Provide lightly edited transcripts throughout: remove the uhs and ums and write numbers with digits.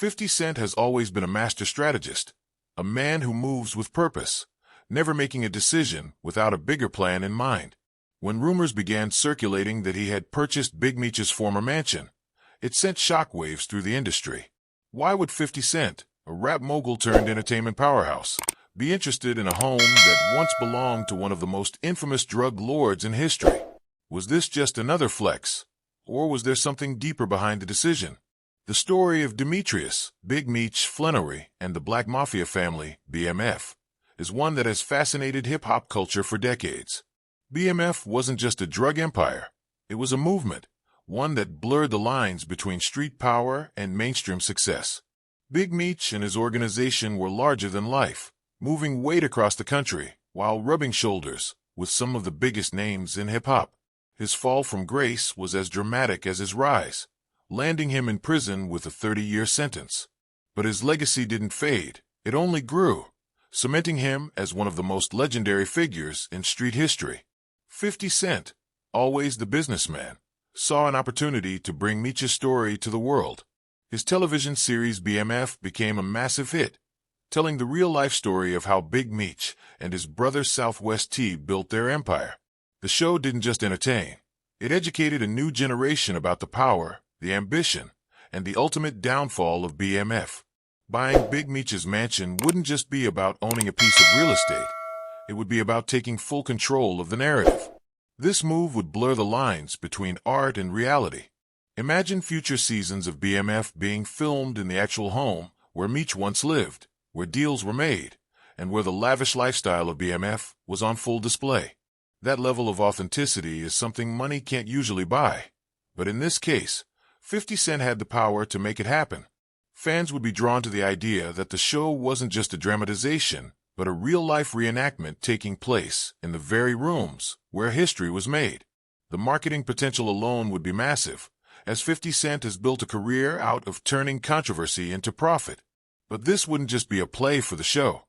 50 Cent has always been a master strategist, a man who moves with purpose, never making a decision without a bigger plan in mind. When rumors began circulating that he had purchased Big Meech's former mansion, it sent shockwaves through the industry. Why would 50 Cent, a rap mogul turned entertainment powerhouse, be interested in a home that once belonged to one of the most infamous drug lords in history? Was this just another flex, or was there something deeper behind the decision? The story of Notorious, Big Meech, Flannery, and the Black Mafia Family, BMF, is one that has fascinated hip-hop culture for decades. BMF wasn't just a drug empire, it was a movement, one that blurred the lines between street power and mainstream success. Big Meech and his organization were larger than life, moving weight across the country while rubbing shoulders with some of the biggest names in hip-hop. His fall from grace was as dramatic as his rise, landing him in prison with a 30-year sentence. But his legacy didn't fade, it only grew, cementing him as one of the most legendary figures in street history. 50 Cent, always the businessman, saw an opportunity to bring Meech's story to the world. His television series BMF became a massive hit, telling the real-life story of how Big Meech and his brother Southwest T built their empire. The show didn't just entertain, it educated a new generation about the power, the ambition, and the ultimate downfall of BMF. Buying Big Meech's mansion wouldn't just be about owning a piece of real estate, it would be about taking full control of the narrative. This move would blur the lines between art and reality. Imagine future seasons of BMF being filmed in the actual home where Meech once lived, where deals were made, and where the lavish lifestyle of BMF was on full display. That level of authenticity is something money can't usually buy. But in this case, 50 Cent had the power to make it happen. Fans would be drawn to the idea that the show wasn't just a dramatization, but a real-life reenactment taking place in the very rooms where history was made. The marketing potential alone would be massive, as 50 Cent has built a career out of turning controversy into profit. But this wouldn't just be a play for the show.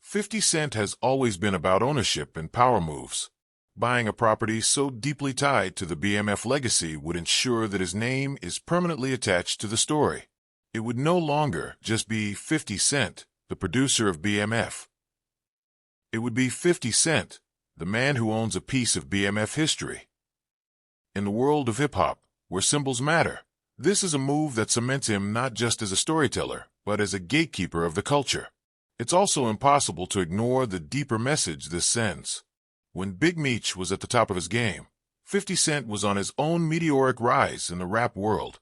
50 Cent has always been about ownership and power moves. Buying a property so deeply tied to the BMF legacy would ensure that his name is permanently attached to the story. It would no longer just be 50 Cent, the producer of BMF. It would be 50 Cent, the man who owns a piece of BMF history. In the world of hip-hop, where symbols matter, this is a move that cements him not just as a storyteller, but as a gatekeeper of the culture. It's also impossible to ignore the deeper message this sends. When Big Meech was at the top of his game, 50 Cent was on his own meteoric rise in the rap world.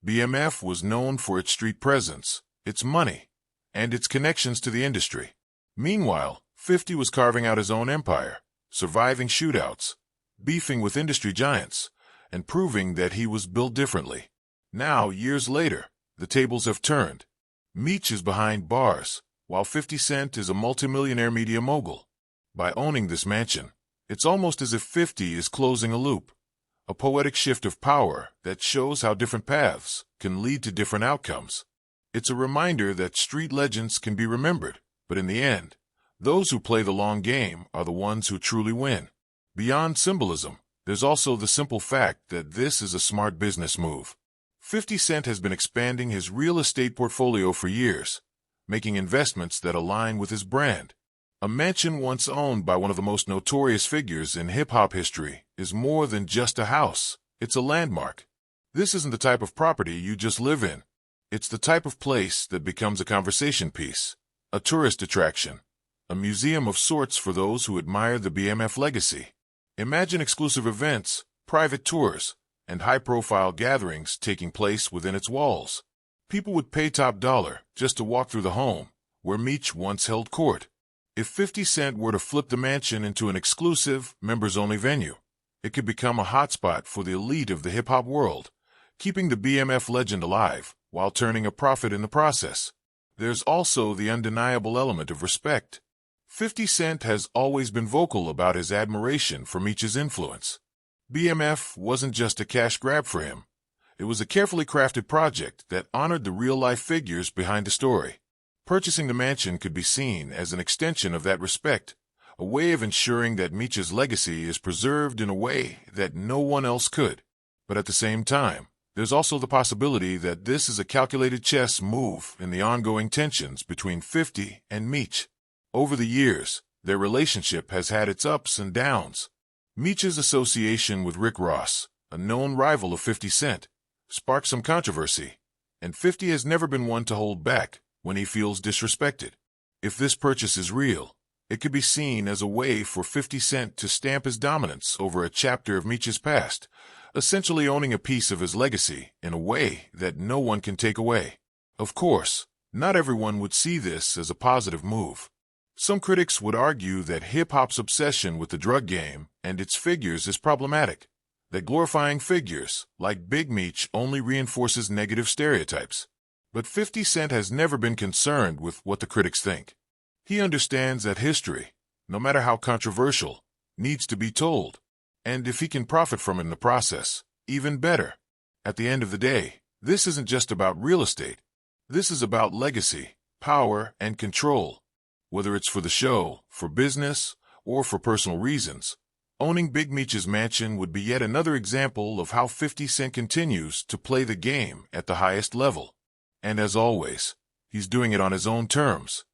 BMF was known for its street presence, its money, and its connections to the industry. Meanwhile, 50 was carving out his own empire, surviving shootouts, beefing with industry giants, and proving that he was built differently. Now, years later, the tables have turned. Meech is behind bars, while 50 Cent is a multimillionaire media mogul. By owning this mansion, it's almost as if 50 is closing a loop, a poetic shift of power that shows how different paths can lead to different outcomes. It's a reminder that street legends can be remembered, but in the end, those who play the long game are the ones who truly win. Beyond symbolism, there's also the simple fact that this is a smart business move. 50 Cent has been expanding his real estate portfolio for years, making investments that align with his brand. A mansion once owned by one of the most notorious figures in hip-hop history is more than just a house, it's a landmark. This isn't the type of property you just live in. It's the type of place that becomes a conversation piece, a tourist attraction, a museum of sorts for those who admire the BMF legacy. Imagine exclusive events, private tours, and high-profile gatherings taking place within its walls. People would pay top dollar just to walk through the home where Meech once held court. If 50 Cent were to flip the mansion into an exclusive, members-only venue, it could become a hotspot for the elite of the hip-hop world, keeping the BMF legend alive while turning a profit in the process. There's also the undeniable element of respect. 50 Cent has always been vocal about his admiration for Meech's influence. BMF wasn't just a cash grab for him. It was a carefully crafted project that honored the real-life figures behind the story. Purchasing the mansion could be seen as an extension of that respect, a way of ensuring that Meech's legacy is preserved in a way that no one else could. But at the same time, There's also the possibility that this is a calculated chess move in the ongoing tensions between 50 and Meech. Over the years, their relationship has had its ups and downs. Meech's association with Rick Ross, a known rival of 50 Cent, sparked some controversy, and 50 has never been one to hold back when he feels disrespected. If this purchase is real, it could be seen as a way for 50 Cent to stamp his dominance over a chapter of Meech's past, essentially owning a piece of his legacy in a way that no one can take away. Of course, not everyone would see this as a positive move. Some critics would argue that hip-hop's obsession with the drug game and its figures is problematic, that glorifying figures like Big Meech only reinforces negative stereotypes. But 50 Cent has never been concerned with what the critics think. He understands that history, no matter how controversial, needs to be told. And if he can profit from it in the process, even better. At the end of the day, this isn't just about real estate. This is about legacy, power, and control. Whether it's for the show, for business, or for personal reasons, owning Big Meech's mansion would be yet another example of how 50 Cent continues to play the game at the highest level. And as always, he's doing it on his own terms.